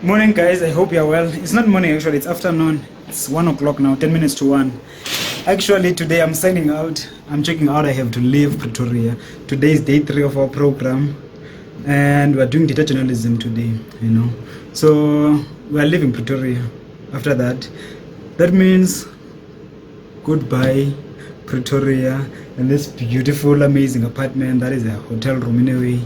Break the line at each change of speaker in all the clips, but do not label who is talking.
Morning, guys. I hope you're well. It's not morning, actually. It's afternoon. It's 1 o'clock now, 10 minutes to 1. Actually, today I'm signing out. I'm checking out. I have to leave Pretoria. Today is day 3 of our program. And we're doing data journalism today. So we're leaving Pretoria after that. That means goodbye, Pretoria, and this beautiful, amazing apartment. That is a hotel room in a way.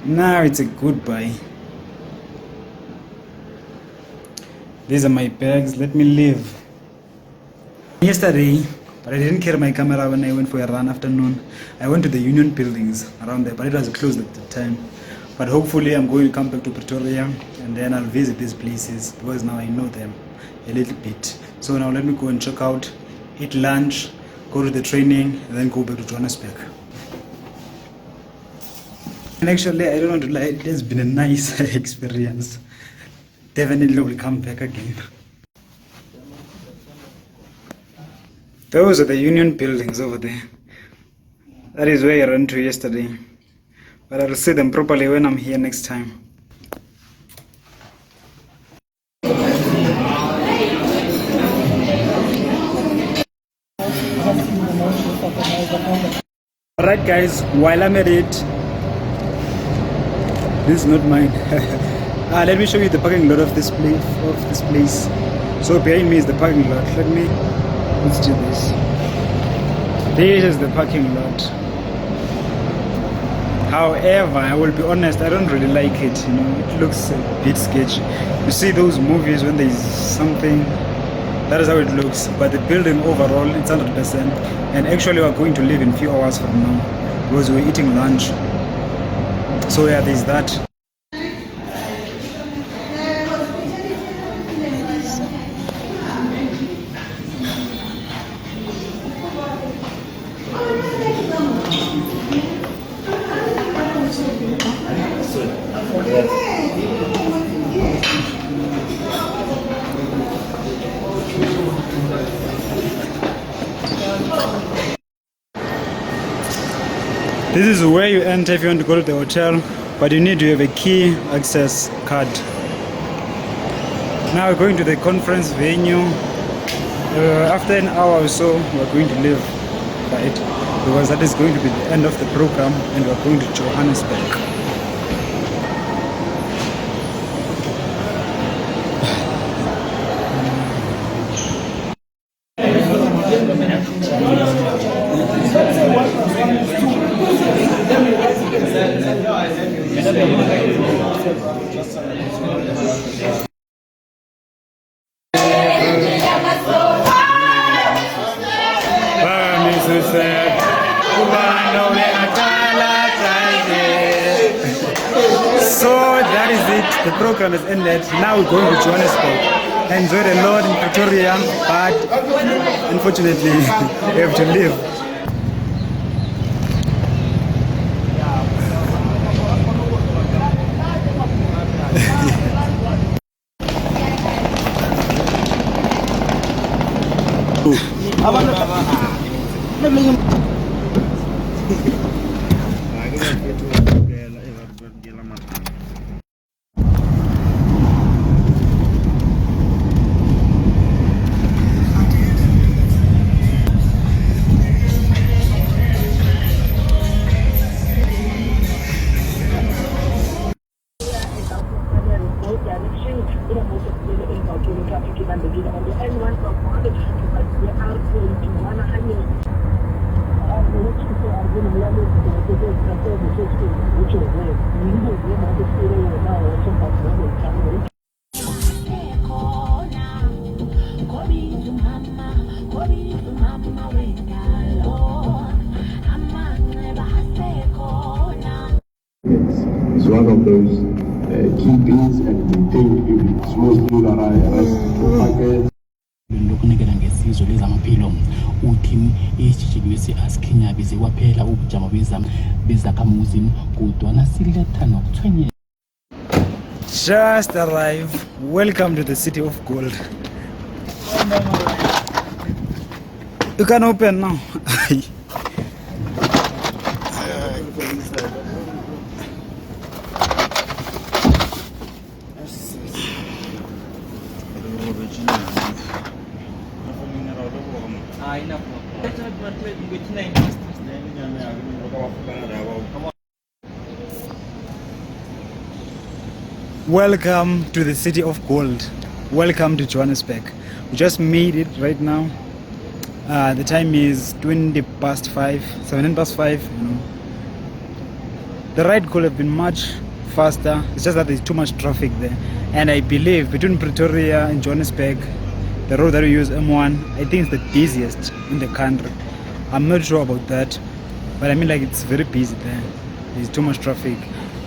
Now it's a goodbye. These are my bags. Let me leave. Yesterday, but I didn't carry my camera when I went for a run afternoon. I went to the union buildings around there, but it was closed at the time. But hopefully I'm going to come back to Pretoria and then I'll visit these places because now I know them a little bit. So now let me go and check out, eat lunch, go to the training, and then go back to Johannesburg. And actually, I don't want to lie, it has been a nice experience. Definitely will come back again. Those are the union buildings over there. That is where I ran to yesterday. But I'll see them properly when I'm here next time. Alright guys, while I'm at it, this is not mine. Let me show you the parking lot of this place. So behind me is the parking lot. Let's do this. This is the parking lot. However, I will be honest, I don't really like it. It looks a bit sketchy. You see those movies when there is something, that is how it looks. But the building overall, it's 100%. And actually, we're going to leave in a few hours from now because we're eating lunch. So yeah, there's that. This is where you enter if you want to go to the hotel, but you need to have a key access card. Now we're going to the conference venue. After an hour or so, we're going to leave, right? Because that is going to be the end of the program, and we're going to Johannesburg. So that is it. The program has ended. Now we're going to Johannesburg. I enjoyed a lot in Pretoria, but unfortunately we have to leave.
It's one of those key things, and we think it's mostly that
lokunikela ngesizwe lezamaphilo uthi isitshikilisi asikhinya bize kwaphela ubujamo bezakhamuzi kodwa nasiletha nokuthwenye.
Just arrive. Welcome to the City of Gold. You can open now. Welcome to the city of gold. Welcome to Johannesburg. We just made it right now. The time is 20 past 5, 17 past 5. You know. The ride could have been much faster. It's just that there's too much traffic there. And I believe between Pretoria and Johannesburg, the road that we use, M1, I think it's the busiest in the country. I'm not sure about that, but I mean, like, it's very busy there. There's too much traffic.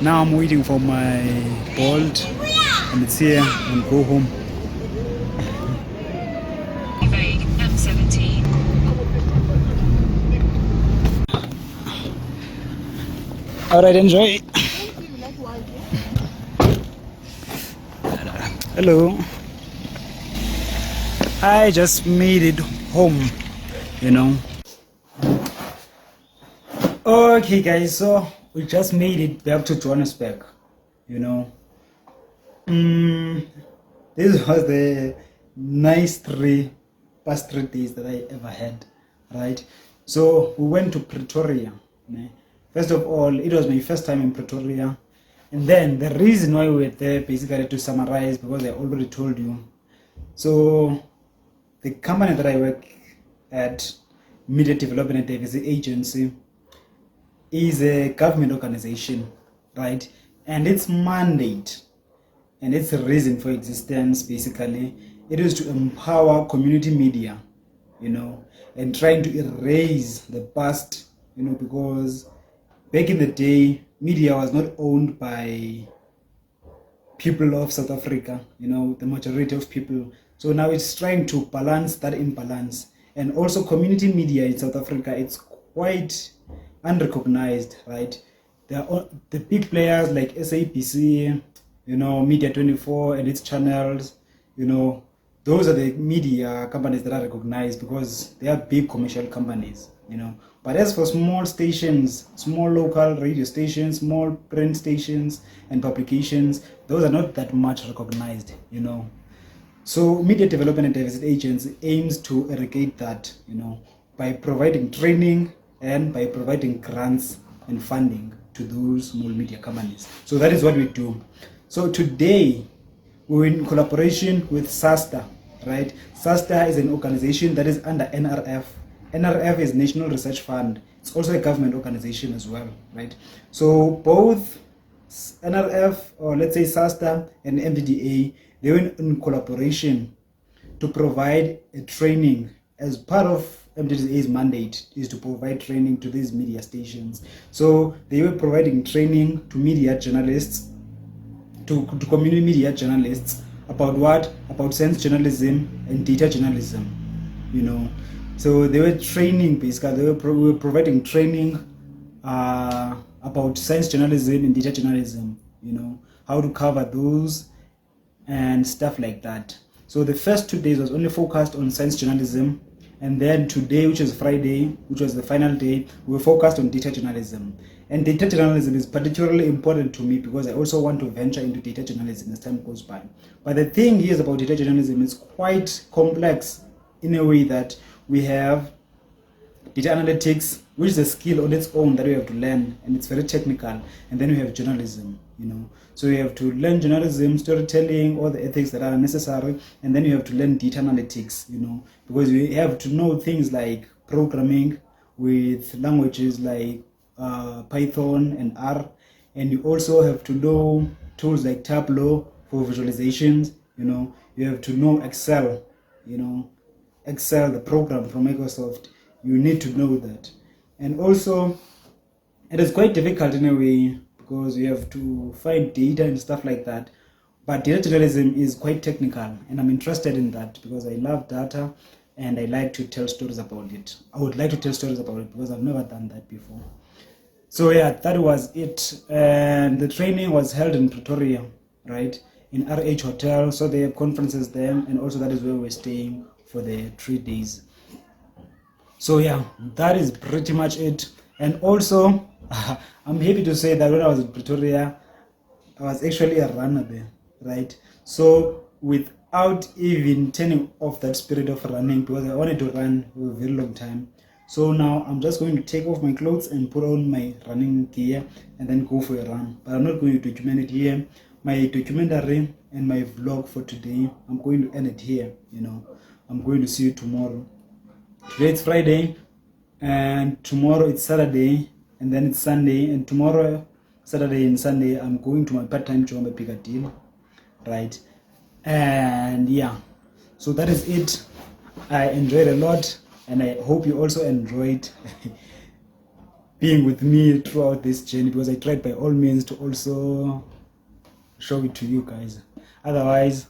Now I'm waiting for my Bolt, and it's here, and go home.
M17.
Alright, enjoy. Hello. I just made it home, you know. Okay guys, so we just made it back to Johannesburg, you know. This was the nice past 3 days that I ever had, right? So we went to Pretoria. First of all, it was my first time in Pretoria. And then the reason why we were there, basically, to summarize, because I already told you. So the company that I work at, Media Development and Diversity Agency, is a government organization, right? And its mandate and its reason for existence, basically, it is to empower community media, you know, and trying to erase the past, you know, because back in the day, media was not owned by people of South Africa, you know, the majority of people. So now it's trying to balance that imbalance. And also community media in South Africa, it's quite unrecognized, right? The big players like SABC, you know, Media 24 and its channels, you know, those are the media companies that are recognized because they are big commercial companies, you know. But as for small stations, small local radio stations, small print stations and publications, those are not that much recognized, you know. So Media Development and Diversity Agency aims to eradicate that, you know, by providing training and by providing grants and funding to those small media companies. So that is what we do. So today, we're in collaboration with SASTA, right? SASTA is an organization that is under NRF. NRF is National Research Fund. It's also a government organization as well, right? So both NRF, or let's say SASTA and MDDA, they were in collaboration to provide a training as part of MDDA's mandate is to provide training to these media stations. So they were providing training to media journalists, to community media journalists, about what? About science journalism and data journalism, you know. So they were training, basically, they were providing training about science journalism and data journalism, you know, how to cover those and stuff like that. So the first 2 days was only focused on science journalism, and then today, which is Friday, which was the final day, we were focused on data journalism. And data journalism is particularly important to me because I also want to venture into data journalism as time goes by. But the thing is about data journalism is quite complex in a way that we have data analytics, which is a skill on its own that we have to learn, and it's very technical. And then we have journalism, you know. So you have to learn journalism, storytelling, all the ethics that are necessary, and then you have to learn data analytics, you know, because we have to know things like programming with languages like Python and R, and you also have to know tools like Tableau for visualizations, you know. You have to know Excel, you know, Excel, the program from Microsoft. You need to know that. And also, it is quite difficult in a way because you have to find data and stuff like that. But data journalism is quite technical, and I'm interested in that because I love data and I like to tell stories about it. I would like to tell stories about it because I've never done that before. So yeah, that was it. And the training was held in Pretoria, right? In RH Hotel. So they have conferences there, and also that is where we're staying for the 3 days. So yeah, that is pretty much it. And also, I'm happy to say that when I was in Pretoria, I was actually a runner there, right? So without even turning off that spirit of running, because I wanted to run for a very long time. So now I'm just going to take off my clothes and put on my running gear and then go for a run. But I'm not going to document it here. My documentary and my vlog for today, I'm going to end it here, you know. I'm going to see you tomorrow. Today it's Friday, and tomorrow it's Saturday, and then it's Sunday, and tomorrow, Saturday and Sunday, I'm going to my part-time job at Piccadilly, right? And yeah, so that is it. I enjoyed a lot, and I hope you also enjoyed being with me throughout this journey, because I tried by all means to also show it to you guys. Otherwise,